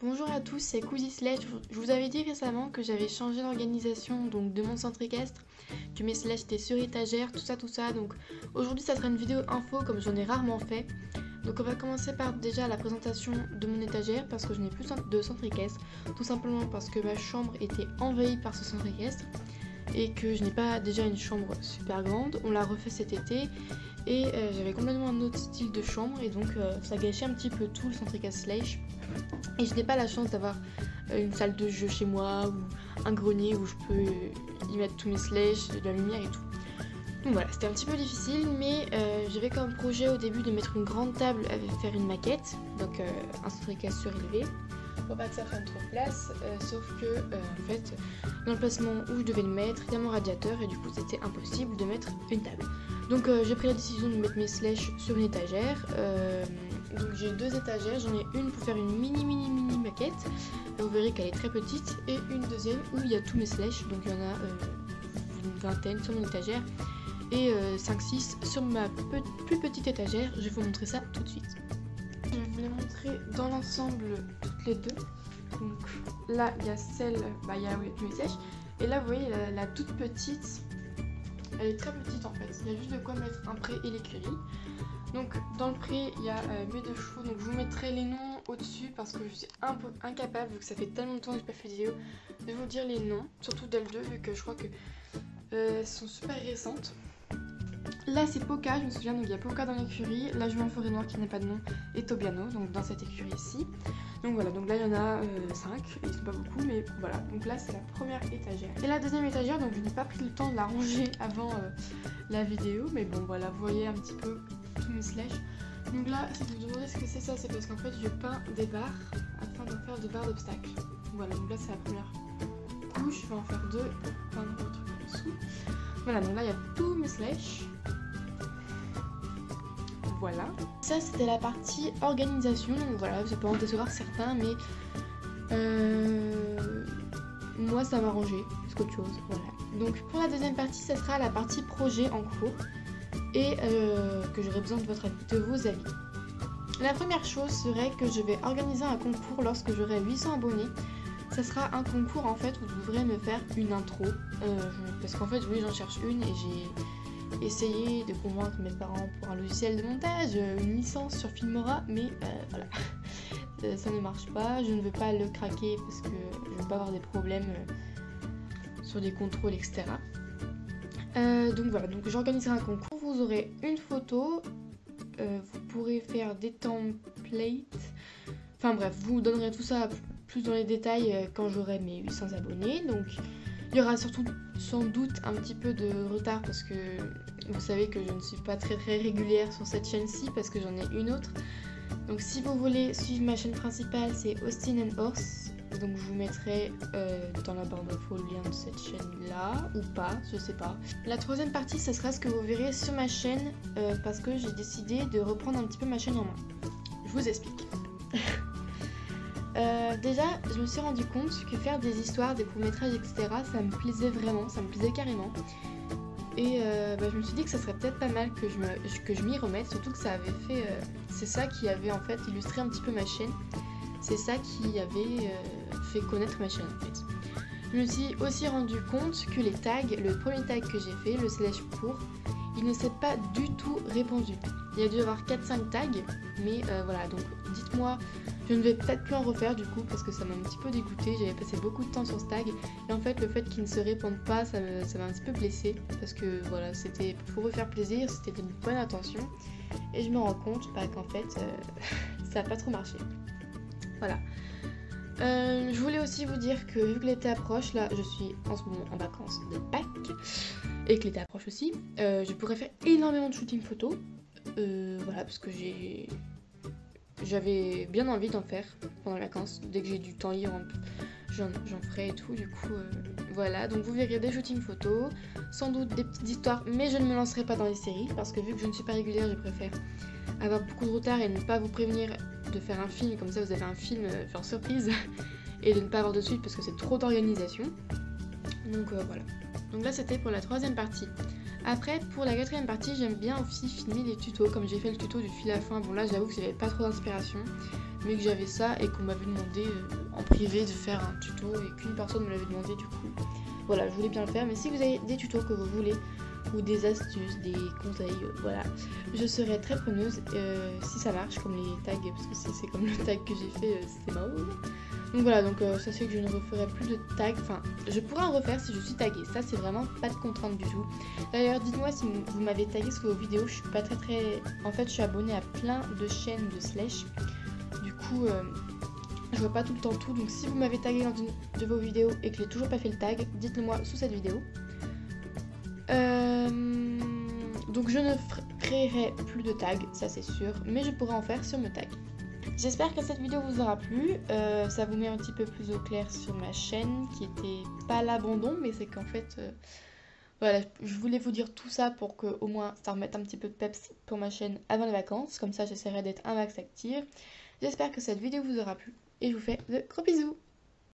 Bonjour à tous, c'est Cousy Slash. Je vous avais dit récemment que j'avais changé d'organisation donc de mon centre équestre, que mes slashes étaient sur étagère, tout ça. Donc aujourd'hui ça sera une vidéo info comme j'en ai rarement fait. Donc on va commencer par déjà la présentation de mon étagère parce que je n'ai plus de centre équestre, tout simplement parce que ma chambre était envahie par ce centre équestre et que je n'ai pas déjà une chambre super grande. On l'a refait cet été et j'avais complètement un autre style de chambre et donc ça gâchait un petit peu tout le centre équestre Slash. Et je n'ai pas la chance d'avoir une salle de jeu chez moi ou un grenier où je peux y mettre tous mes slashes, de la lumière et tout. Donc voilà, c'était un petit peu difficile, mais j'avais comme projet au début de mettre une grande table avec faire une maquette, donc un centre équestre surélevé, pour pas que ça prenne trop de place, sauf que en fait, dans le placement où je devais le mettre, il y a mon radiateur et du coup c'était impossible de mettre une table. Donc j'ai pris la décision de mettre mes slashes sur une étagère. Donc j'ai deux étagères, j'en ai une pour faire une mini maquette, vous verrez qu'elle est très petite, et une deuxième où il y a tous mes slashes, donc il y en a une vingtaine sur mon étagère et 5-6 sur ma plus petite étagère. Je vais vous montrer ça tout de suite. Je vais vous les montrer dans l'ensemble toutes les deux. Donc là il y a celle, il y a tous mes slashes, et là vous voyez la toute petite, elle est très petite en fait, il y a juste de quoi mettre un pré et l'écurie. Donc dans le pré il y a mes deux chevaux, donc je vous mettrai les noms au-dessus parce que je suis un peu incapable, vu que ça fait tellement longtemps que j'ai pas fait de vidéo, de vous dire les noms, surtout d'elles deux vu que je crois que elles sont super récentes. Là c'est Poca, je me souviens, donc il y a Poca dans l'écurie, là je mets en forêt noire qui n'a pas de nom, et Tobiano, donc dans cette écurie-ci. Donc voilà, donc là il y en a 5, ils sont pas beaucoup, mais voilà, donc là c'est la première étagère. Et la deuxième étagère, donc je n'ai pas pris le temps de la ranger avant la vidéo, mais bon voilà, vous voyez un petit peu tous mes slashes. Donc là, si vous vous demandez ce que c'est ça, c'est parce qu'en fait je peins des barres afin d'en faire des barres d'obstacles. Voilà, donc là c'est la première couche, je vais en faire deux pour peindre le truc en dessous. Voilà, donc là il y a tous mes slashes. Voilà. Ça c'était la partie organisation, donc voilà, ça peut en décevoir certains, mais moi ça m'a arrangé, c'est qu'autre chose, voilà. Donc pour la deuxième partie, ça sera la partie projet en cours et que j'aurai besoin de vos avis. La première chose serait que je vais organiser un concours lorsque j'aurai 800 abonnés. Ça sera un concours en fait où vous devrez me faire une intro, parce qu'en fait oui j'en cherche une et j'ai essayé de convaincre mes parents pour un logiciel de montage, une licence sur Filmora, mais voilà, ça ne marche pas, je ne veux pas le craquer parce que je ne veux pas avoir des problèmes sur des contrôles, etc. Donc voilà, donc j'organiserai un concours, vous aurez une photo, vous pourrez faire des templates, enfin bref, vous donnerez tout ça plus dans les détails quand j'aurai mes 800 abonnés. Donc il y aura surtout sans doute un petit peu de retard parce que vous savez que je ne suis pas très régulière sur cette chaîne-ci parce que j'en ai une autre. Donc si vous voulez suivre ma chaîne principale, c'est Austin and Horse. Donc je vous mettrai dans la barre d'infos le lien de cette chaîne-là, ou pas, je sais pas. La troisième partie, ce sera ce que vous verrez sur ma chaîne parce que j'ai décidé de reprendre un petit peu ma chaîne en main. Je vous explique. Déjà, je me suis rendu compte que faire des histoires, des courts-métrages, etc., ça me plaisait vraiment, ça me plaisait carrément. Et je me suis dit que ça serait peut-être pas mal que je m'y remette, surtout que ça avait fait... c'est ça qui avait en fait illustré un petit peu ma chaîne. C'est ça qui avait fait connaître ma chaîne en fait. Je me suis aussi rendu compte que les tags, le premier tag que j'ai fait, le slash pour, il ne s'est pas du tout répandu. Il y a dû y avoir 4-5 tags, mais voilà, donc dites-moi, je ne vais peut-être plus en refaire du coup parce que ça m'a un petit peu dégoûté, j'avais passé beaucoup de temps sur ce tag et en fait le fait qu'il ne se répande pas, ça m'a un petit peu blessée parce que voilà, c'était pour refaire plaisir, c'était d'une bonne intention et je me rends compte qu'en fait ça n'a pas trop marché. Voilà. Je voulais aussi vous dire que vu que l'été approche, là je suis en ce moment en vacances de Pâques et que l'été approche aussi, je pourrais faire énormément de shooting photo, voilà, parce que j'avais bien envie d'en faire pendant les vacances, dès que j'ai du temps libre j'en ferai et tout, du coup voilà, donc vous verrez des shootings photos, sans doute des petites histoires, mais je ne me lancerai pas dans les séries parce que vu que je ne suis pas régulière, je préfère avoir beaucoup de retard et ne pas vous prévenir de faire un film, comme ça vous avez un film genre surprise et de ne pas avoir de suite parce que c'est trop d'organisation. Donc voilà. Donc là c'était pour la troisième partie. Après, pour la quatrième partie, j'aime bien aussi filmer les tutos, comme j'ai fait le tuto du fil à fin. Bon là, j'avoue que j'avais pas trop d'inspiration, mais que j'avais ça et qu'on m'avait demandé en privé de faire un tuto et qu'une personne me l'avait demandé du coup. Voilà, je voulais bien le faire, mais si vous avez des tutos que vous voulez, ou des astuces, des conseils, voilà, je serais très preneuse si ça marche, comme les tags, parce que c'est comme le tag que j'ai fait, c'est marrant. Donc voilà, donc ça c'est que je ne referai plus de tags, enfin je pourrais en refaire si je suis taguée, ça c'est vraiment pas de contrainte du tout. D'ailleurs dites-moi si vous m'avez tagué sur vos vidéos, je suis pas très... En fait je suis abonnée à plein de chaînes de slash, du coup je vois pas tout le temps tout, donc si vous m'avez tagué dans une de vos vidéos et que j'ai toujours pas fait le tag, dites-le moi sous cette vidéo. Donc je ne créerai plus de tags, ça c'est sûr, mais je pourrai en faire sur mes tags. J'espère que cette vidéo vous aura plu, ça vous met un petit peu plus au clair sur ma chaîne qui était pas l'abandon, mais c'est qu'en fait, voilà, je voulais vous dire tout ça pour que au moins ça remette un petit peu de peps pour ma chaîne avant les vacances, comme ça j'essaierai d'être un max active. J'espère que cette vidéo vous aura plu et je vous fais de gros bisous.